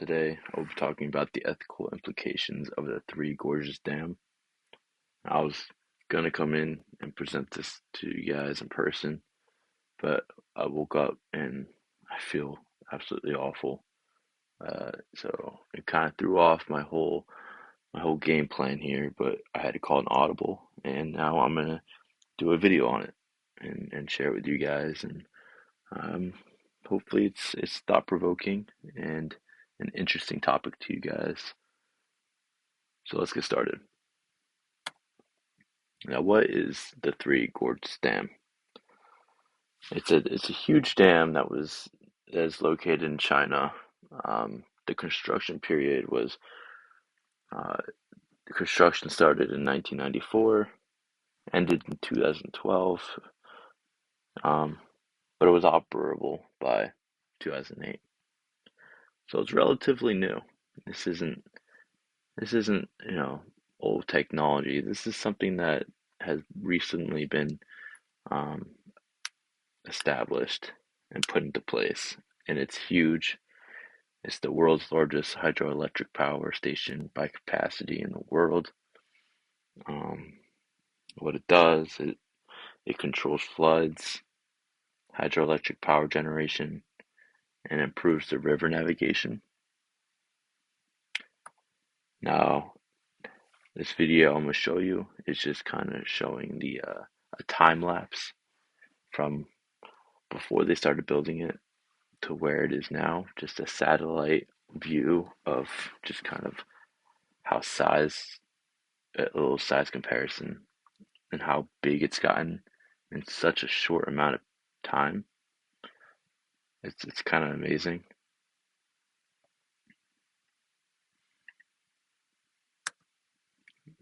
Today, I'll be talking about the ethical implications of the Three Gorges Dam. I was gonna come in and present this to you guys in person, but I woke up and I feel absolutely awful. So it kind of threw off my whole game plan here, but I had to call an audible, and now I'm gonna do a video on it and share it with you guys, and um, hopefully it's thought provoking and an interesting topic to you guys. So let's get started. Now, what is the Three Gorges Dam? It's a huge dam that is located in China. The construction period was uh, the construction started in 1994, ended in 2012, um, but it was operable by 2008. So it's relatively new. This isn't this isn't old technology. This is something that has recently been um, established and put into place, and it's huge. It's the world's largest hydroelectric power station by capacity in the world. Um, what it does, it controls floods, hydroelectric power generation, and improves the river navigation. Now, this video I'm going to show you is just kind of showing a time lapse from before they started building it to where it is now, just a satellite view of just kind of how a little size comparison and how big it's gotten in such a short amount of time. It's kind of amazing.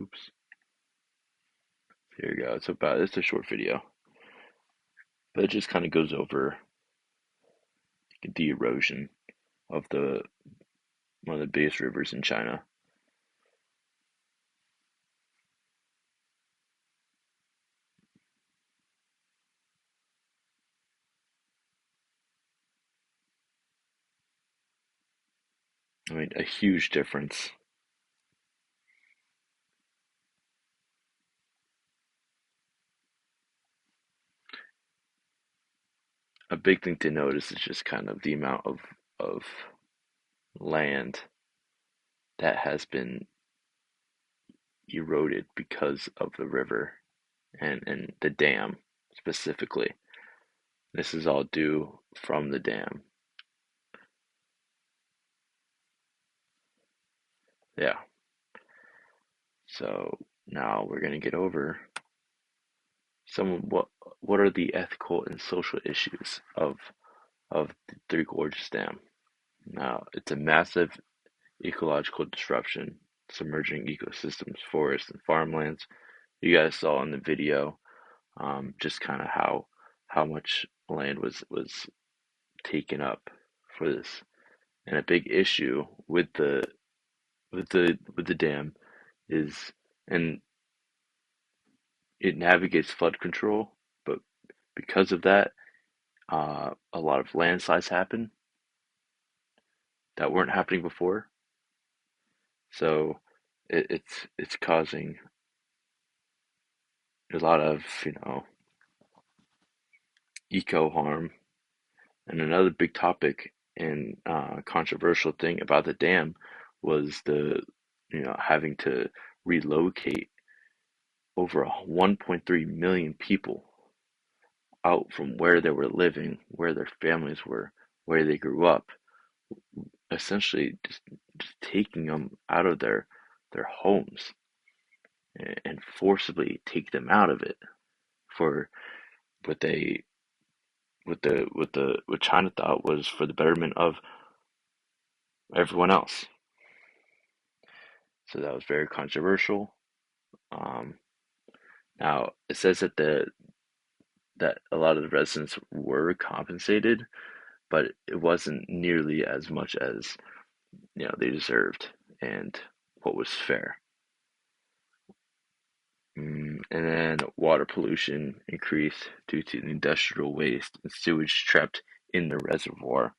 Oops. Here we go. It's a short video, but it just kind of goes over the erosion of the one of the biggest rivers in China. I mean, a huge difference. A big thing to notice is just kind of the amount of land that has been eroded because of the river and the dam specifically. This is all due from the dam. Yeah. So now we're going to get over some of what are the ethical and social issues of the Three Gorges Dam. Now, it's a massive ecological disruption, submerging ecosystems, forests, and farmlands. You guys saw in the video just kind of how much land was taken up for this. And a big issue with the dam is, and it navigates flood control, but because of that, a lot of landslides happen that weren't happening before. So it's causing a lot of eco harm. And another big topic and controversial thing about the dam was the having to relocate over 1.3 million people out from where they were living, where their families were, where they grew up, essentially just taking them out of their homes and forcibly take them out of it for what they what China thought was for the betterment of everyone else. So that was very controversial. Um, Now it says that a lot of the residents were compensated, but it wasn't nearly as much as they deserved and what was fair. And then water pollution increased due to the industrial waste and sewage trapped in the reservoir.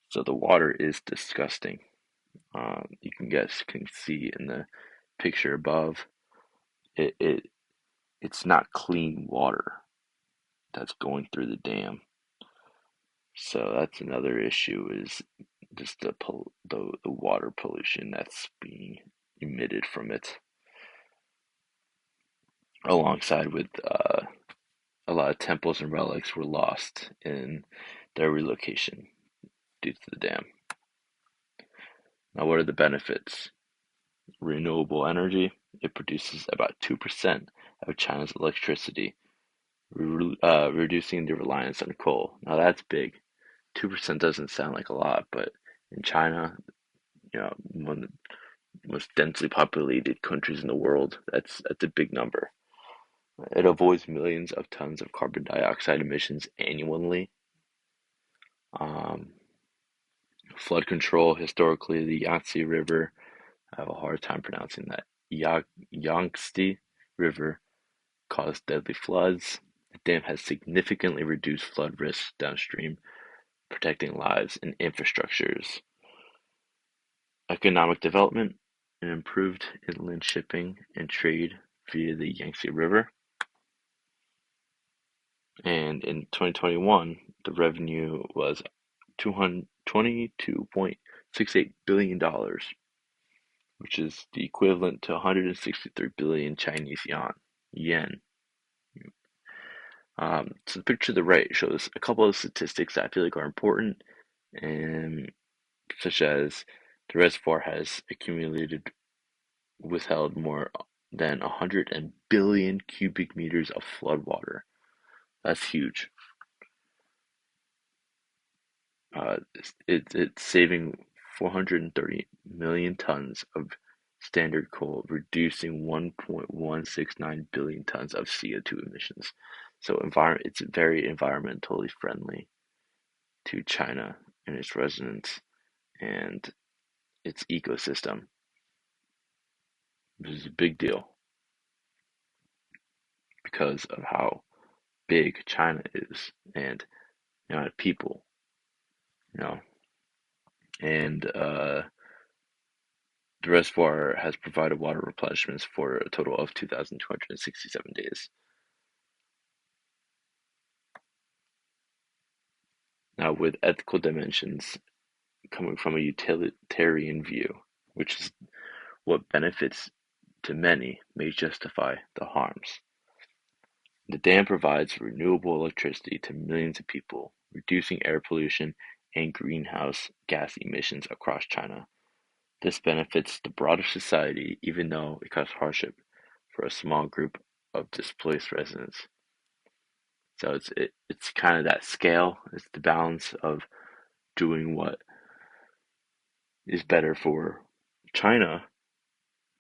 So the water is disgusting. You can see in the picture above, it, it it's not clean water that's going through the dam. So that's another issue is just the water pollution that's being emitted from it, alongside with a lot of temples and relics were lost in their relocation due to the dam. Now, what are the benefits? Renewable energy. It produces about 2% of China's electricity, reducing the reliance on coal. Now, that's big. 2% doesn't sound like a lot, but in China, one of the most densely populated countries in the world, that's a big number. It avoids millions of tons of carbon dioxide emissions annually. Um, Flood control. Historically, the Yangtze River, I have a hard time pronouncing that, Yangtze River, caused deadly floods. The dam has significantly reduced flood risks downstream, protecting lives and infrastructures. Economic development and improved inland shipping and trade via the Yangtze River. And in 2021, the revenue was $22.68 billion, which is the equivalent to 163 billion Chinese yen. So the picture to the right shows a couple of statistics that I feel like are important, and such as the reservoir has accumulated withheld more than 100 billion cubic meters of floodwater. That's huge. It's saving 430 million tons of standard coal, reducing 1.169 billion tons of CO2 emissions. So it's very environmentally friendly to China and its residents and its ecosystem. This is a big deal because of how big China is and people, you know, and the reservoir has provided water replenishments for a total of 2,267 days. Now, with ethical dimensions coming from a utilitarian view, which is what benefits to many may justify the harms. The dam provides renewable electricity to millions of people, reducing air pollution and greenhouse gas emissions across China. This benefits the broader society, even though it causes hardship for a small group of displaced residents. So it's kind of that scale. It's the balance of doing what is better for China,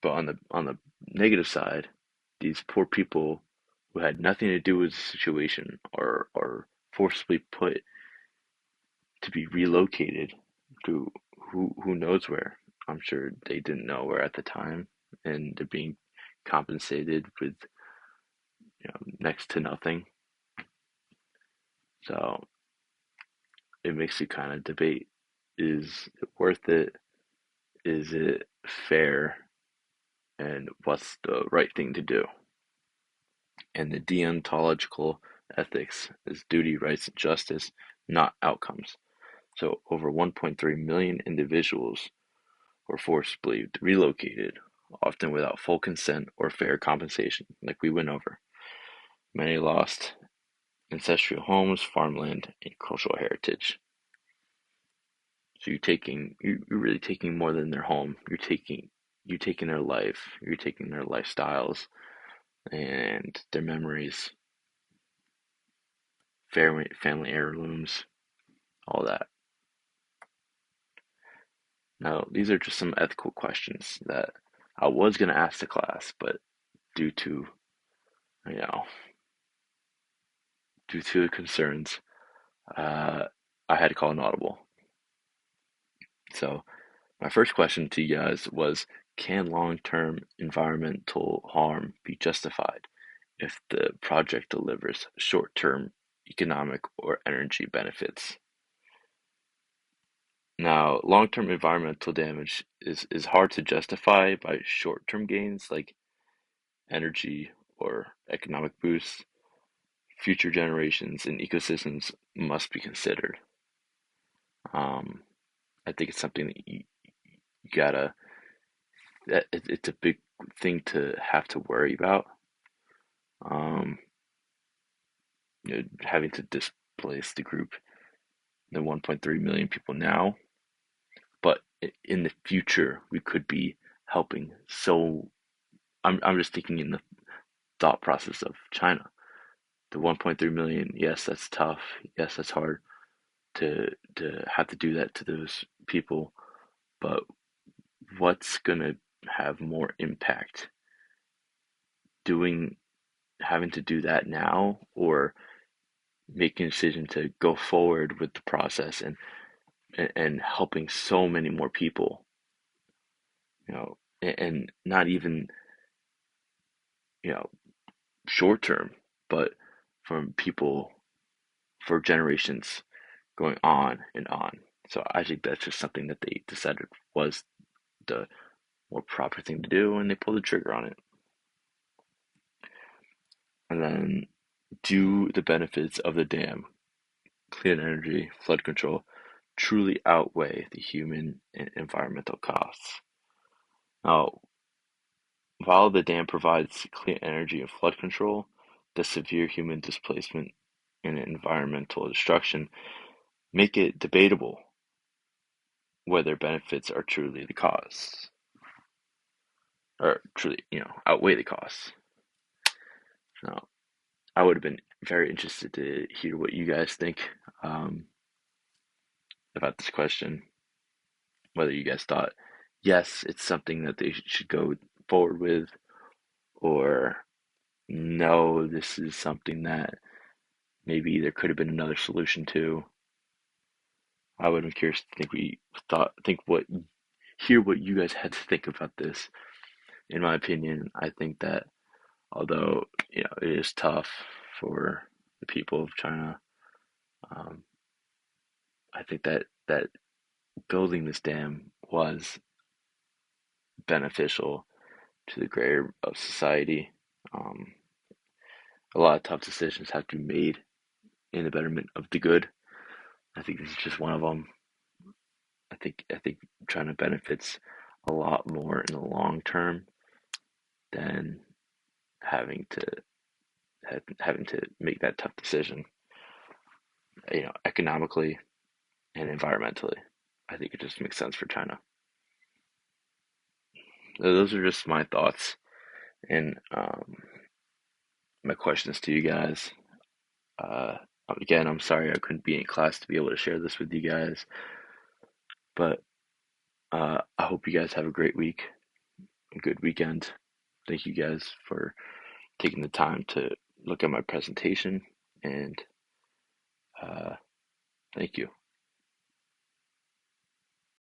but on the negative side, these poor people who had nothing to do with the situation are forcibly put to be relocated to who knows where. I'm sure they didn't know where at the time, and they're being compensated with next to nothing. So it makes you kind of debate: is it worth it? Is it fair? And what's the right thing to do? And the deontological ethics is duty, rights, and justice, not outcomes. So over 1.3 million individuals were forcibly relocated, often without full consent or fair compensation, like we went over. Many lost ancestral homes, farmland, and cultural heritage. So you're really taking more than their home. You're taking their life. You're taking their lifestyles and their memories, family heirlooms, all that. Now, these are just some ethical questions that I was going to ask the class, but due to, you know, due to concerns, uh, I had to call an audible. So, my first question to you guys was, can long-term environmental harm be justified if the project delivers short-term economic or energy benefits? Now, long-term environmental damage is hard to justify by short-term gains like energy or economic boosts. Future generations and ecosystems must be considered. Um, I think it's something that you gotta, it's a big thing to have to worry about. Um, Having to displace the group, the 1.3 million people now, but in the future we could be helping. So I'm just thinking in the thought process of China. The 1.3 million, yes, that's tough. Yes, that's hard to have to do that to those people. But what's gonna have more impact? Doing Having to do that now, or making a decision to go forward with the process and helping so many more people, and not even, you know, short term, but from people for generations going on and on. So I think that's just something that they decided was the more proper thing to do, and they pulled the trigger on it. And then, do the benefits of the dam, clean energy, flood control, truly outweigh the human and environmental costs? Now, while the dam provides clean energy and flood control, the severe human displacement and environmental destruction make it debatable whether benefits are truly the cause, or truly, outweigh the costs. Now, I would have been very interested to hear what you guys think, um, about this question. Whether you guys thought, yes, it's something that they should go forward with, or no, this is something that maybe there could have been another solution to. I would be curious to hear what you guys had to think about this. In my opinion, I think that although it is tough for the people of China, um, I think that building this dam was beneficial to the greater of society. Um, a lot of tough decisions have to be made in the betterment of the good. I think this is just one of them. I think China benefits a lot more in the long term than having to having to make that tough decision, economically and environmentally. I think it just makes sense for China. So those are just my thoughts and, my questions to you guys. Uh, Again, I'm sorry I couldn't be in class to be able to share this with you guys, but I hope you guys have a great week, a good weekend. Thank you guys for taking the time to look at my presentation, and uh, thank you.